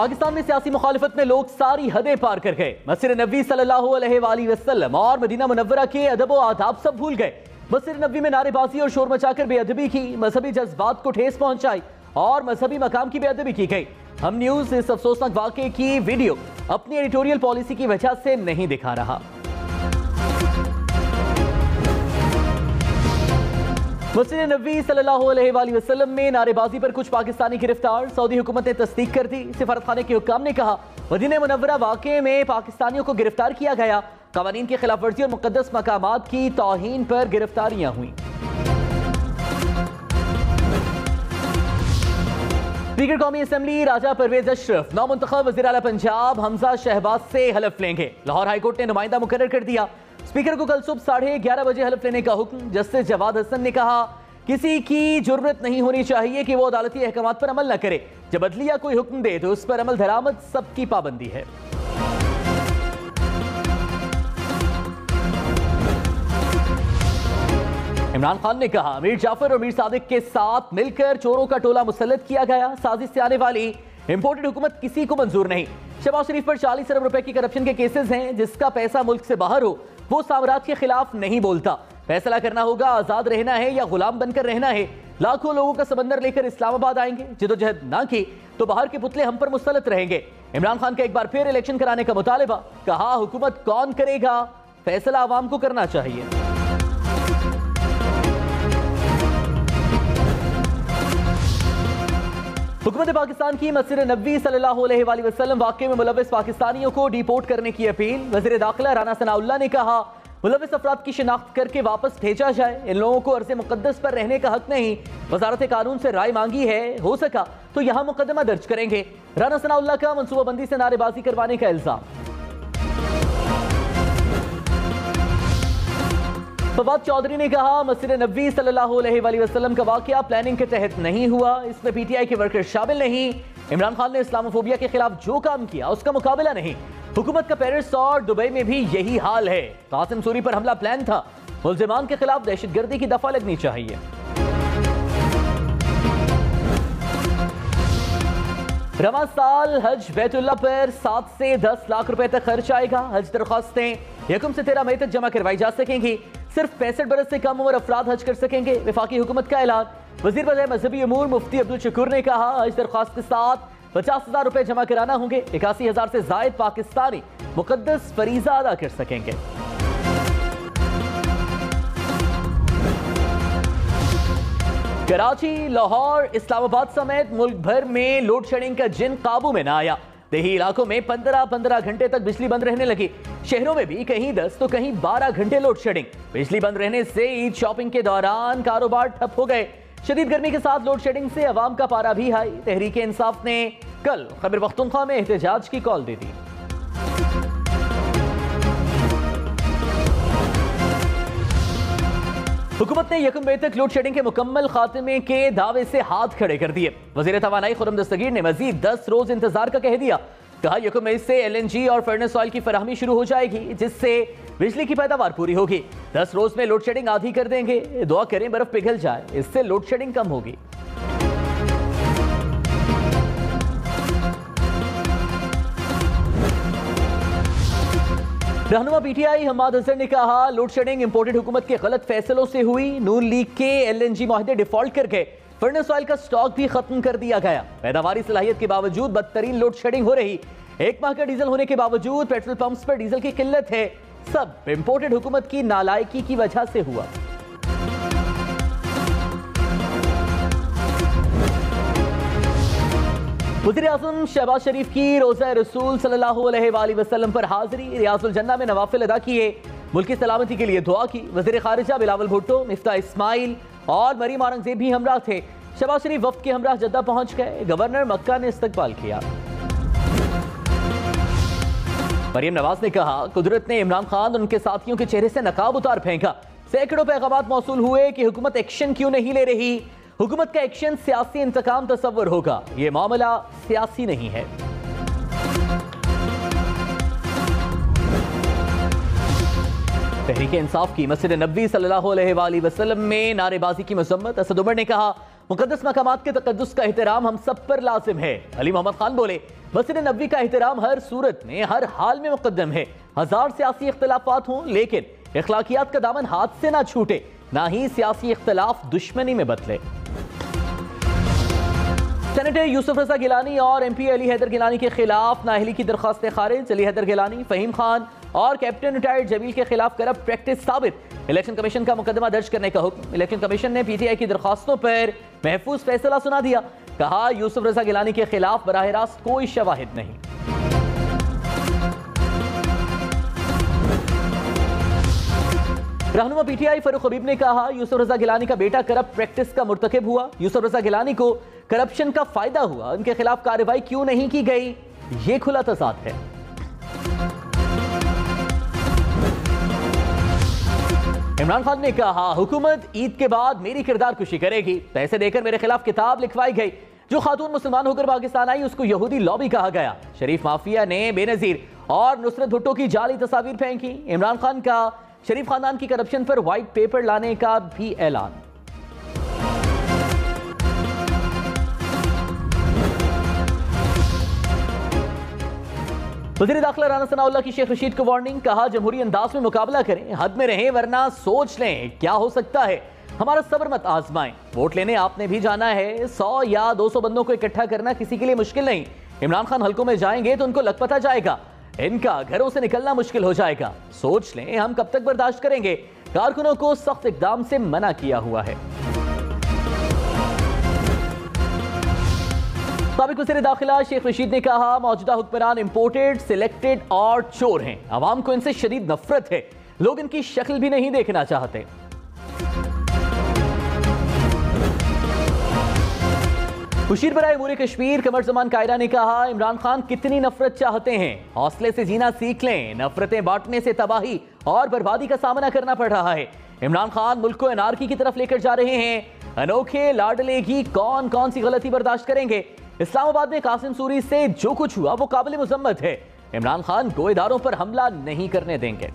پاکستان میں سیاسی مخالفت میں لوگ ساری حدیں پار کر گئے. مسجد نبوی صلی اللہ علیہ وآلہ وسلم اور مدینہ منورہ کے ادب و آداب سب بھول گئے. مسجد نبوی میں نعرے بازی اور شور مچا کر بے ادبی کی، مذہبی جذبات کو ٹھیس پہنچائی اور مذہبی مقام کی بے ادبی کی گئی. ہم نیوز اس افسوسناک واقعے کی ویڈیو اپنی ایڈیٹوریل پالیسی کی وجہ سے نہیں دکھا رہا. مسجد نبوی صلی اللہ علیہ وآلہ وسلم میں نعرے بازی پر کچھ پاکستانی گرفتار. سعودی حکومت نے تصدیق کر دی. سفارت خانے کے حکام نے کہا مدینہ منورہ واقعے میں پاکستانیوں کو گرفتار کیا گیا. قوانین کی خلاف ورزی اور مقدس مقامات کی توہین پر گرفتاریاں ہوئیں. اسپیکر قومی اسمبلی راجہ پرویز اشرف نومنتخب وزیر اعلیٰ پنجاب حمزہ شہباز سے حلف لیں گے. لاہور ہائی کورٹ نے نمائندہ مقرر کر دیا. اسپیکر کو کل صبح 11:30 بجے حلف لینے کا حکم. جسٹس جواد حسن نے کہا کسی کی جرأت نہیں ہونی چاہیے کہ وہ عدالتی احکامات پر عمل نہ کرے. جب عدلیہ کوئی حکم دے تو اس پر عمل درآمد سب کی پابندی ہے. عمران خان نے کہا میر جعفر اور میر صادق کے ساتھ مل کر چوروں کا ٹولہ مسلط کیا گیا. سازش سے آنے والی امپورٹڈ حکومت کسی کو منظور نہیں. شہباز شریف پر 40 ارب روپے کی کرپشن کے کیسز ہیں. جس کا پیسہ ملک سے باہر ہو وہ سامراج کے خلاف نہیں بولتا. فیصلہ کرنا ہوگا آزاد رہنا ہے یا غلام بن کر رہنا ہے. لاکھوں لوگوں کا سمندر لے کر اسلام آباد آئیں گے. جدوجہد نہ کی تو باہر کے پتلے ہم پر مسلط رہیں گے. عمران خان کا ایک بار پھر الیکشن کرانے کا مطالبہ. کہا حکومت کون کرے گا، فیصلہ عوام کو کرنا چاہیے. حکومت پاکستان کی مسجد نبوی صلی اللہ علیہ وآلہ وسلم واقعے میں ملوث پاکستانیوں کو ڈیپورٹ کرنے کی اپیل. وزیر داخلہ رانا ثناء اللہ نے کہا ملوث افراد کی شناخت کر کے واپس بھیجا جائے. ان لوگوں کو ارض مقدس پر رہنے کا حق نہیں. وزارت قانون سے رائے مانگی ہے، ہو سکا تو یہاں مقدمہ درج کریں گے. رانا ثناء اللہ کا منصوبہ بندی سے نعرے بازی کروانے کا الزام. فواد چودھری نے کہا مسجد نبوی صلی اللہ علیہ وآلہ وسلم کا واقعہ پلاننگ کے تحت نہیں ہوا. اس میں پی ٹی آئی کے ورکر شامل نہیں. عمران خان نے اسلاموفوبیا کے خلاف جو کام کیا اس کا مقابلہ نہیں. حکومت کا پیرس اور دبئی میں بھی یہی حال ہے. قاسم سوری پر حملہ پلان تھا. ملزمان کے خلاف دہشت گردی کی دفعہ لگنی چاہیے. رواں سال حج بیت اللہ پر 7 سے 10 لاکھ روپے تک خرچ آئے گا. حج درخواستیں 1 سے 13 مئی تک جمع کروائی جا سکیں گی. صرف 65 برس سے کم عمر افراد حج کر سکیں گے. وفاقی حکومت کا اعلان. وزیر وزیر مذہبی امور مفتی عبدالشکور نے کہا حج درخواست کے ساتھ 50,000 روپے جمع کرانا ہوں گے. 81,000 سے زائد پاکستانی مقدس فریضہ ادا کر سکیں گے. کراچی، لاہور، اسلام آباد سمیت ملک بھر میں لوڈ شیڈنگ کا جن قابو میں نہ آیا. دیہی علاقوں میں 15 گھنٹے تک بجلی بند رہنے لگی. شہروں میں بھی کہیں 10 تو کہیں 12 گھنٹے لوڈ شیڈنگ. بجلی بند رہنے سے عید شاپنگ کے دوران کاروبار ٹھپ ہو گئے. شدید گرمی کے ساتھ لوڈ شیڈنگ سے عوام کا پارا بھی ہائی. تحریک انصاف نے کل خیبر پختونخوا میں احتجاج کی کال دے دی. حکومت نے 1 مئی تک لوڈ شیڈنگ کے مکمل خاتمے کے دعوے سے ہاتھ کھڑے کر دیے. وزیر توانائی خرم دستگیر نے مزید 10 روز انتظار کا کہہ دیا. کہا 1 مئی سے LNG اور فرنس آئل کی فراہمی شروع ہو جائے گی جس سے بجلی کی پیداوار پوری ہوگی. 10 روز میں لوڈ شیڈنگ آدھی کر دیں گے. دعا کریں برف پگھل جائے، اس سے لوڈ شیڈنگ کم ہوگی. رہنما P T I Hammad Azhar نے کہا لوڈ شیڈنگ امپورٹڈ حکومت کے غلط فیصلوں سے ہوئی. نون لیگ کے LNG معاہدے ڈیفالٹ کر گئے. فرنس آئل کا سٹاک بھی ختم کر دیا گیا. پیداواری صلاحیت کے باوجود بدترین لوڈ شیڈنگ ہو رہی. 1 ماہ کا ڈیزل ہونے کے باوجود پیٹرول پمپس پر ڈیزل کی قلت ہے. سب امپورٹڈ حکومت کی نالائکی کی وجہ سے ہوا. وزیر اعظم شہباز شریف کی روضہ رسول صلی اللہ علیہ وآلہ وسلم پر حاضری. ریاض الجنہ میں نوافل ادا کیے. ملک کی سلامتی کے لیے دعا کی. وزیر خارجہ بلاول بھٹو، مفتاح اسماعیل اور مریم اورنگزیب بھی ہمراہ تھے. شہباز شریف وفد کے ہمراہ جدہ پہنچ گئے. گورنر مکہ نے استقبال کیا. مریم نواز نے کہا قدرت نے عمران خان اور ان کے ساتھیوں کے چہرے سے نقاب اتار پھینکا. سینکڑوں پیغامات موصول ہوئے کہ حکومت ایکشن کیوں نہیں لے رہی. حکومت کا ایکشن سیاسی انتقام تصور ہوگا. یہ معاملہ سیاسی نہیں ہے. تحریک انصاف کی مسجد نبوی صلی اللہ علیہ وآلہ وسلم میں نعرے بازی کی مذمت. اسد عمر نے کہا मुक़द्दस मकामात के तक़द्दुस का एहतराम हम सब पर लाजिम है। अली मोहम्मद खान बोले, मस्जिद नबवी का एहतराम हर सूरत में, हर हाल में मुक़द्दम है। हजार सियासी इख्तिलाफात हों, लेकिन इखलाकियात का दामन हाथ से ना छूटे, ना ही सियासी इख्तिलाफ दुश्मनी में बदले। सेनेटर यूसुफ रजा गिलानी और एमपी अली हैदर गिलानी के खिलाफ नाअहली की दरख्वास्तें खारिज। अली हैदर गिलानी, फहीम खान और कैप्टन रिटायर्ड जमील के खिलाफ करप्ट प्रैक्टिस साबित। इलेक्शन कमीशन का मुकदमा दर्ज करने का हुक्म। इलेक्शन कमीशन ने पीटीआई की दरख्वास्तों पर महफूज फैसला सुना दिया। कहा, यूसुफ रजा गिलानी के खिलाफ बराह रास्त कोई शवाहिद नहीं। रहनुमा पीटीआई फरूख हबीब ने कहा, यूसुफ रजा गिलानी का बेटा करप्ट प्रैक्टिस का मुर्तकिब हुआ। यूसुफ रजा गिलानी को करप्शन का फायदा हुआ, उनके खिलाफ कार्रवाई क्यों नहीं की गई, ये खुला तजाद है। इमरान खान ने कहा, हुकूमत ईद के बाद मेरी किरदार कुशी करेगी। पैसे देकर मेरे खिलाफ किताब लिखवाई गई। जो खातून मुसलमान होकर पाकिस्तान आई उसको यहूदी लॉबी कहा गया। शरीफ माफिया ने बेनजीर और नुसरत भुट्टो की जाली तस्वीर फेंकी। इमरान खान का शरीफ खानदान की करप्शन पर व्हाइट पेपर लाने का भी ऐलान। वज़ीर दाखिला राना सनाउल्लाह की शेख रशीद को वार्निंग। कहा, जमहूरी अंदाज में मुकाबला करें, हद में रहें, वरना सोच लें क्या हो सकता है। हमारा सब्र मत आजमाएं। वोट लेने आपने भी जाना है। 100 या 200 बंदों को इकट्ठा करना किसी के लिए मुश्किल नहीं। इमरान खान हल्कों में जाएंगे तो उनको लग पता जाएगा, इनका घरों से निकलना मुश्किल हो जाएगा। सोच लें, हम कब तक बर्दाश्त करेंगे। कारकुनों को सख्त इकदाम से मना किया हुआ है। साबिक वज़ीर दाखिला शेख रशीद ने कहा, मौजूदा हुक्मरान इंपोर्टेड, सिलेक्टेड और चोर हैं। आवाम को इनसे शदीद नफरत है। लोग इनकी शक्ल भी नहीं देखना चाहते। मुशीर बराए अमूर कश्मीर कमर जमान कायरा ने कहा, इमरान खान कितनी नफरत चाहते हैं। हौसले से जीना सीख लें। नफरतें बांटने से तबाही और बर्बादी का सामना करना पड़ रहा है। इमरान खान मुल्क को एनार्की की तरफ लेकर जा रहे हैं। अनोखे लाडले की कौन कौन सी गलती बर्दाश्त करेंगे। इस्लामाबाद में कासिम सूरी से जो कुछ हुआ वो काबिल मुज़म्मत है। इमरान खान को इदारों पर हमला नहीं करने देंगे।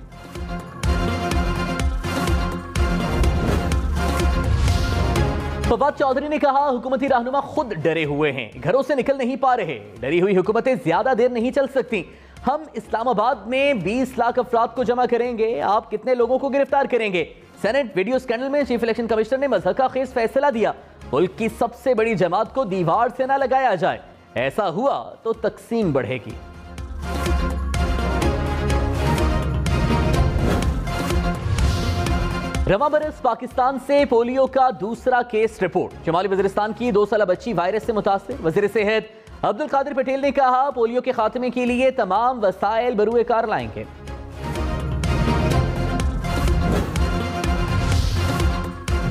फवाद चौधरी ने कहा, हुकूमती रहनुमा खुद डरे हुए हैं, घरों से निकल नहीं पा रहे। डरी हुई हुकूमतें ज्यादा देर नहीं चल सकती। हम इस्लामाबाद में 20 लाख अफराद को जमा करेंगे। आप कितने लोगों को गिरफ्तार करेंगे। सेनेट वीडियो स्कैंडल में चीफ इलेक्शन कमिश्नर ने मज़हका खेज फैसला दिया। मुल्क की सबसे बड़ी जमात को दीवार से ना लगाया जाए। ऐसा हुआ तो तकसीम बढ़ेगी। रवां बरस पाकिस्तान से पोलियो का दूसरा केस रिपोर्ट। शुमाली वज़ीरिस्तान की 2 साला बच्ची वायरस से मुतासिर। वज़ीर सेहत अब्दुल कादिर पटेल ने कहा, पोलियो के खात्मे के लिए तमाम वसाइल बरूए कार लाएंगे।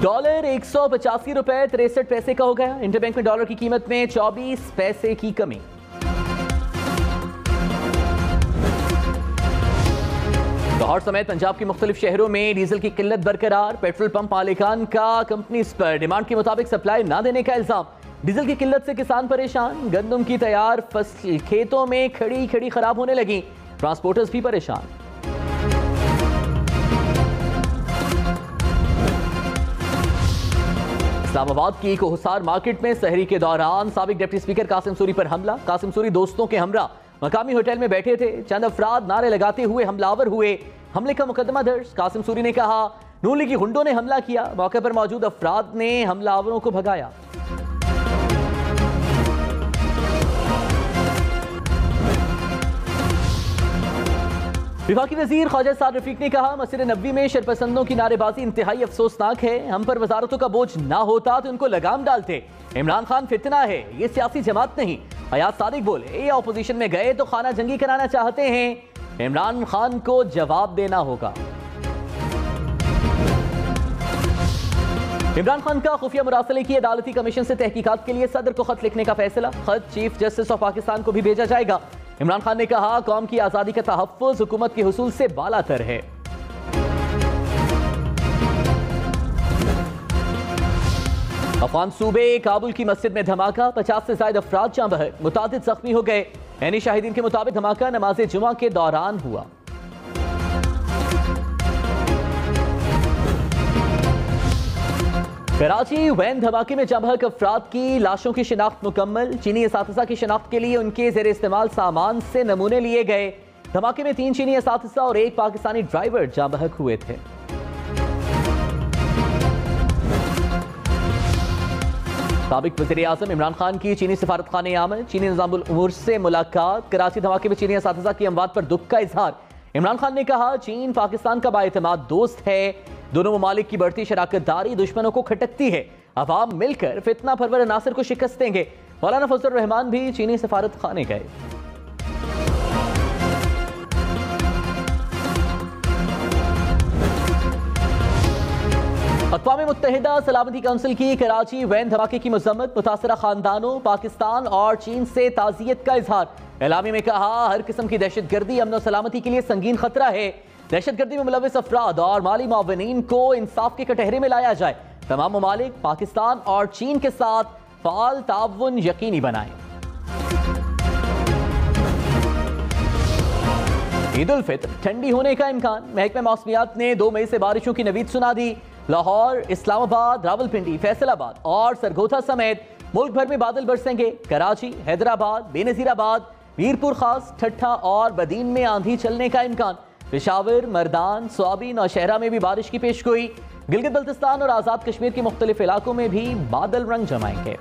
डॉलर 185 रुपए 63 पैसे का हो गया। इंटरबैंक में डॉलर की कीमत में 24 पैसे की कमी। लाहौर समेत पंजाब के मुख्तलिफ शहरों में डीजल की किल्लत बरकरार। पेट्रोल पंप मालिकान का कंपनीज पर डिमांड के मुताबिक सप्लाई ना देने का इल्जाम। डीजल की किल्लत से किसान परेशान। गंदम की तैयार फसल खेतों में खड़ी खड़ी खराब होने लगी। ट्रांसपोर्टर्स भी परेशान। इस्लामाबाद की कोहसार मार्केट में सहरी के दौरान साबिक डिप्टी स्पीकर कासिम सूरी पर हमला। कासिम सूरी दोस्तों के हमरा मकामी होटल में बैठे थे। चंद अफराद नारे लगाते हुए हमलावर हुए। हमले का मुकदमा दर्ज। कासिम सूरी ने कहा, नून लीगी गुंडों ने हमला किया। मौके पर मौजूद अफराद ने हमलावरों को भगाया। विफाकी वजीर ख्वाजा साद रफीक ने कहा, मस्जिद नबवी में शरपसंदों की नारेबाजी इंतहाई अफसोसनाक है। हम पर वजारतों का बोझ ना होता तो उनको लगाम डालते। इमरान खान फितना है, ये सियासी जमात नहीं। हयात सादिक बोले, ये अपोजिशन में गए तो खाना जंगी कराना चाहते हैं। इमरान खान को जवाब देना होगा। इमरान खान का खुफिया मुरासले की अदालती कमीशन से तहकीकात के लिए सदर को खत लिखने का फैसला। खत चीफ जस्टिस ऑफ पाकिस्तान को भी भेजा जाएगा। इमरान खान ने कहा, कौम की आजादी का तहफ्फुज़ हुकूमत के हुसूल से बालातर है। अफगान सूबे काबुल की मस्जिद में धमाका। 50 से ज्यादा अफराद जाँ बहक, मुतादिद जख्मी हो गए। ऐनी शाहिदीन के मुताबिक धमाका नमाज जुमा के दौरान हुआ। कराची वैन धमाके में जहाँ अफराद की लाशों की शिनाख्त मुकम्मल। चीनी असातिज़ा की शिनाख्त के लिए उनके ज़ेर इस्तेमाल सामान से नमूने लिए गए। धमाके में 3 चीनी असातिज़ा और 1 पाकिस्तानी ड्राइवर जहाँ बहक हुए थे। साबिक वज़ीर आज़म इमरान खान की चीनी सफारत खाने आमद। चीनी निज़ामुल उमूर से मुलाकात। कराची धमाके में चीनी असातिज़ा की अमवात पर दुख का इजहार। इमरान खान ने कहा, चीन पाकिस्तान का बाएतमाद दोस्त है। दोनों ममालिक की बढ़ती शराकतदारी दुश्मनों को खटकती है। अवाम मिलकर फितना परवर अनासर को शिकस्त देंगे। मौलाना फजल रहमान भी चीनी सफारत खाने गए। अक़वाम मुत्तहिदा सलामती काउंसिल की कराची वैन धमाके की मज़म्मत। मुतासरा खानदानों, पाकिस्तान और चीन से ताज़ियत का इजहार। एलामी में कहा, हर किस्म की दहशत गर्दी अमन और सलामती के लिए संगीन खतरा है। दहशत गर्दी में मुलविस अफराद और माली मुआविनीन को इंसाफ के कटहरे में लाया जाए। तमाम ममालिक पाकिस्तान और चीन के साथ फ़ाल ताउन यकीनी बनाएं। ईद उल फित्र ठंडी होने का इम्कान। महकमा मौसमियात ने 2 मई से बारिशों की नवीद सुना दी। लाहौर, इस्लामाबाद, रावलपिंडी, फैसलाबाद और सरगोधा समेत मुल्क भर में बादल बरसेंगे। कराची, हैदराबाद, बेनजीराबाद, मीरपुर खास, ठट्ठा और बदीन में आंधी चलने का इम्कान। पेशावर, मर्दान, स्वाबीन और शहरा में भी बारिश की पेशगोई। गिलगित बल्तिस्तान और आज़ाद कश्मीर के मुख्तलिफ इलाकों में भी बादल रंग जमाएंगे।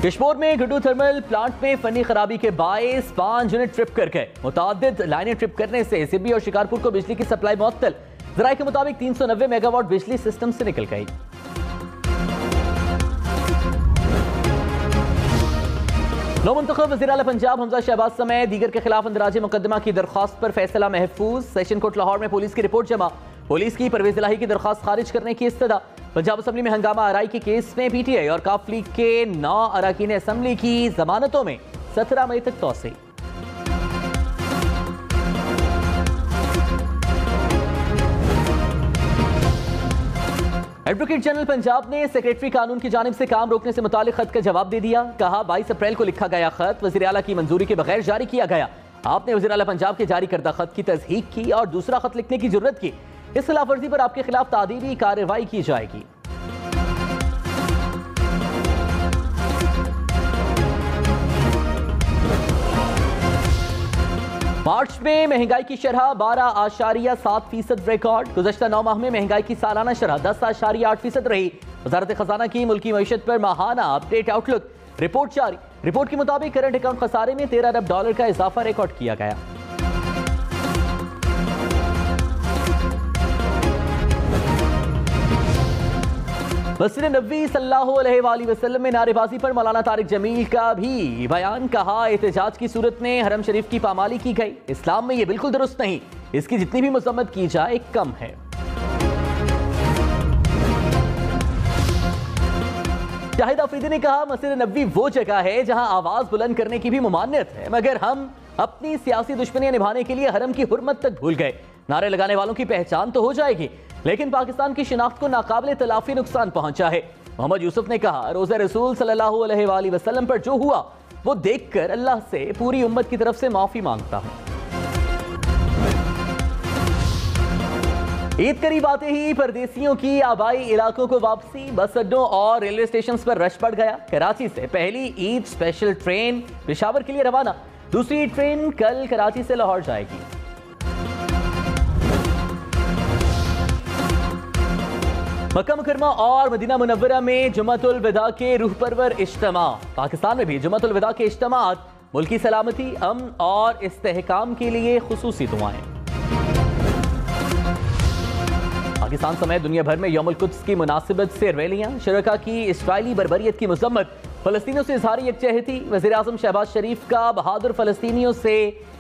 किश्तवाड़ में गुड्डू थर्मल प्लांट में फनी खराबी के बायस 5 यूनिट ट्रिप कर गए। मुतादिद लाइनें ट्रिप करने से सिब्बी और शिकारपुर को बिजली की सप्लाई मुअत्तल। ज़राए के मुताबिक 390 मेगावाट बिजली सिस्टम से निकल गई। नौ मुंतखब वज़ीर आला पंजाब हमजा शहबाज समेत दीगर के खिलाफ अंदराजे मुकदमा की दरख्वास्त पर फैसला महफूज। सेशन कोर्ट लाहौर में पुलिस की रिपोर्ट जमा। पुलिस की परवेज इलाही की दरख्वास्त खारिज करने की इस्तदा। पंजाब असम्बली में हंगामा आराई के केस में पीटीआई और काफ लीग के 9 अरकान असम्बली की जमानतों में 17 मई तक तोसी। एडवोकेट जनरल पंजाब ने सेक्रेटरी कानून की जानिब से काम रोकने से मुतालिक खत का जवाब दे दिया। कहा, 22 अप्रैल को लिखा गया खत वज़ीर आला की मंजूरी के बगैर जारी किया गया। आपने वज़ीर आला पंजाब के जारी करदा खत की तस्दीक की और दूसरा खत लिखने की जरूरत की। इस खिलाफ वर्जी पर आपके खिलाफ तादीबी कार्रवाई की जाएगी। मार्च में महंगाई की शरह 12.7% रिकॉर्ड। गुज़श्ता 9 माह में महंगाई की सालाना शरह 10.8% रही। वज़ारत खजाना की मुल्की मईशत पर माहाना अपडेट आउटलुक रिपोर्ट जारी। रिपोर्ट के मुताबिक करंट अकाउंट खसारे में $13 अरब का इजाफा रिकॉर्ड किया गया। मस्जिद नबवी सल्लल्लाहु अलैहि वसल्लम में नारेबाजी पर मौलाना तारिक जमील का भी बयान। कहा, एहतजाज की सूरत में हरम शरीफ की पामाली की गई। इस्लाम में यह बिल्कुल दुरुस्त नहीं। इसकी जितनी भी मजम्मत की जाए कम है। शाहिद आफरीदी ने कहा, मस्जिद नबवी वो जगह है जहां आवाज बुलंद करने की भी मुमानियत है, मगर हम अपनी सियासी दुश्मनियां निभाने के लिए हरम की हुर्मत तक भूल गए। नारे लगाने वालों की पहचान तो हो जाएगी, लेकिन पाकिस्तान की शिनाख्त को नाकाबिले तलाफी नुकसान पहुंचा है। मोहम्मद यूसुफ ने कहा, रोज़े रसूल सल्लल्लाहु अलैहि वसल्लम पर जो हुआ वो देखकर अल्लाह से पूरी उम्मत की तरफ से माफी मांगता हूं। ईद करीब आते ही परदेसियों की आबाई इलाकों को वापसी। बस अड्डों और रेलवे स्टेशन पर रश बढ़ गया। कराची से पहली ईद स्पेशल ट्रेन पेशावर के लिए रवाना। दूसरी ट्रेन कल कराची से लाहौर जाएगी। मक्का मुकरमा और मदीना मुनव्वरा में जुम्मतुल विदा के रूह परवर इज्तिमा। पाकिस्तान में भी जुम्मतुल विदा के इज्तिमात मुल्की सलामती, अमन और इस्तेहकाम के लिए खुसूसी दुआएं। पाकिस्तान समेत दुनिया भर में यौमुल कुद्स की मुनासिबत से रैलियां। शुरका की इस्राइली बर्बरियत की मजम्मत। फलस्तीनियों से इजहार यकजहती। वज़ीर आज़म शहबाज शरीफ का बहादुर फलस्तीनियों से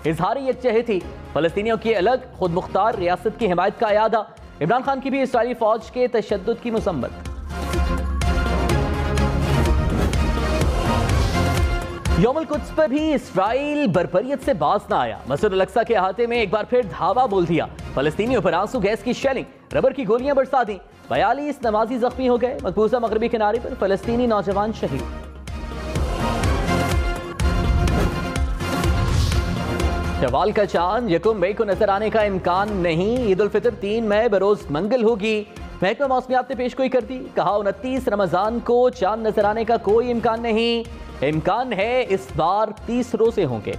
इजहार यकजहती। फलस्तीनियों की अलग खुद मुख्तार रियासत की हिमायत का अयादा। इमरान खान की भी इस्राइली फौज के तशद्दुद की मजम्मत। यौमुल कुद्स पर भी इस्राइल बर्बरियत से बाज न आया। मस्जिद अल अक्सा के अहाते में एक बार फिर धावा बोल दिया। फलस्तीनियों पर आंसू गैस की शेलिंग, रबर की गोलियां बरसा दी। 42 नमाजी जख्मी हो गए। मकबूजा मगरबी किनारे पर फलस्तीनी नौजवान शहीद। شوال کا چاند 1 مئی کو نظر آنے کا امکان نہیں. عید الفطر 3 مئی بروز منگل ہوگی. محکمہ موسمیات نے پیش گوئی کر دی. کہا 29 رمضان کو چاند نظر آنے کا کوئی امکان نہیں. امکان ہے اس بار 30 روزے ہوں گے.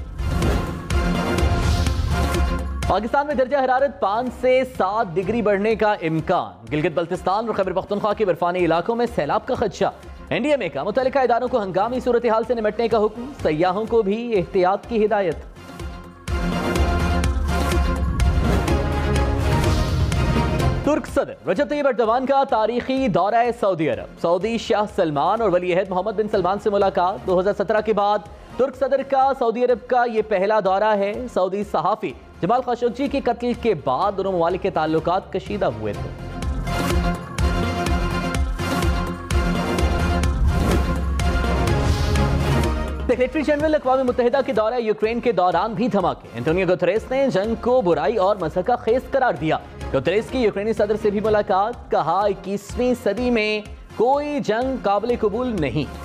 پاکستان میں درجہ حرارت 5 سے 7 ڈگری بڑھنے کا امکان. گلگت بلتستان اور خیبر پختونخوا کے برفانی علاقوں میں سیلاب کا خدشہ. NDMA کا متعلقہ اداروں کو ہنگامی صورتحال سے نمٹنے کا حکم. سیاحوں کو بھی احتیاط کی ہدایت. ترک صدر رجب طیب ایردوان کا تاریخی دورہ سعودی عرب. سعودی شاہ سلمان اور ولی عہد محمد بن سلمان سے ملاقات. 2017 کے بعد ترک صدر کا سعودی عرب کا یہ پہلا دورہ ہے. سعودی صحافی جمال خاشقجی کے قتل کے بعد دونوں ممالک کے تعلقات کشیدہ ہوئے تھے. سیکریٹری جنرل اقوام متحدہ کے دورہ یوکرین کے دوران بھی دھماکے. انٹونیو گوتریس نے جنگ کو برائی اور مضحکہ خیز قرار دیا. گوتریس کی یوکرینی صدر سے بھی ملاقات. کہا 21ویں صدی میں کوئی جنگ قابل قبول نہیں.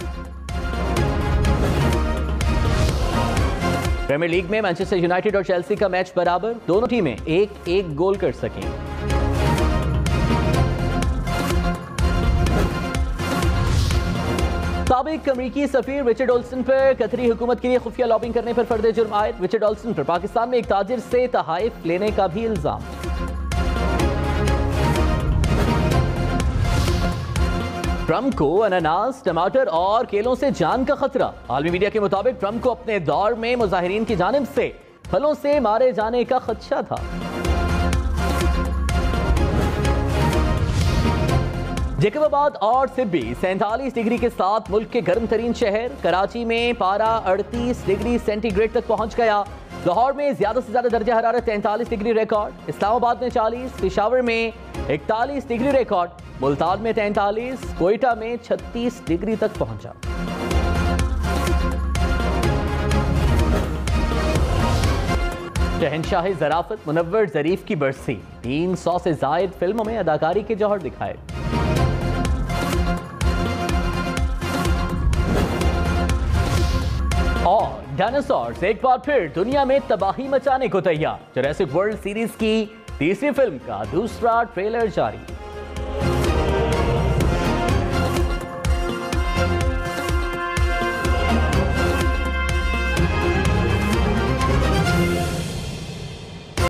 پریمیئر لیگ میں مانچسٹر یونائیٹڈ اور چیلسی کا میچ برابر. دونوں ٹیمیں 1-1 گول کر سکیں. سابق امریکی سفیر رچرڈ اولسن پر قطری حکومت کے لیے خفیہ لابنگ کرنے پر فرد جرم عائد. رچرڈ اولسن پر پاکستان میں ایک تاجر سے تحائف لینے کا بھی الزام. ٹرمپ کو اناناس، ٹماٹر اور کیلوں سے جان کا خطرہ. عالمی میڈیا کے مطابق ٹرمپ کو اپنے دور میں مظاہرین کی جانب سے پھلوں سے مارے جانے کا خدشہ تھا. جیکب آباد اور سبی 47 ڈگری کے ساتھ ملک کے گرم ترین شہر. کراچی میں پارا 38 ڈگری سینٹی گریڈ تک پہنچ گیا. لاہور میں زیادہ سے زیادہ درجہ حرارت 43 ڈگری ریکارڈ. اسلام آباد میں 40, پشاور میں 41 ڈگری ریکارڈ. ملتان میں 43, کوئٹہ میں 36 ڈگری تک پہنچا. شہنشاہ ظرافت منور ظریف کی برسی. 300 سے زائد فلموں میں اداکاری کے جوہر دکھائے. اور ڈائناسورز ایک بار پھر دنیا میں تباہی مچانے کو تیار. جوراسک ورلڈ سیریز کی تیسری فلم کا دوسرا ٹریلر جاری.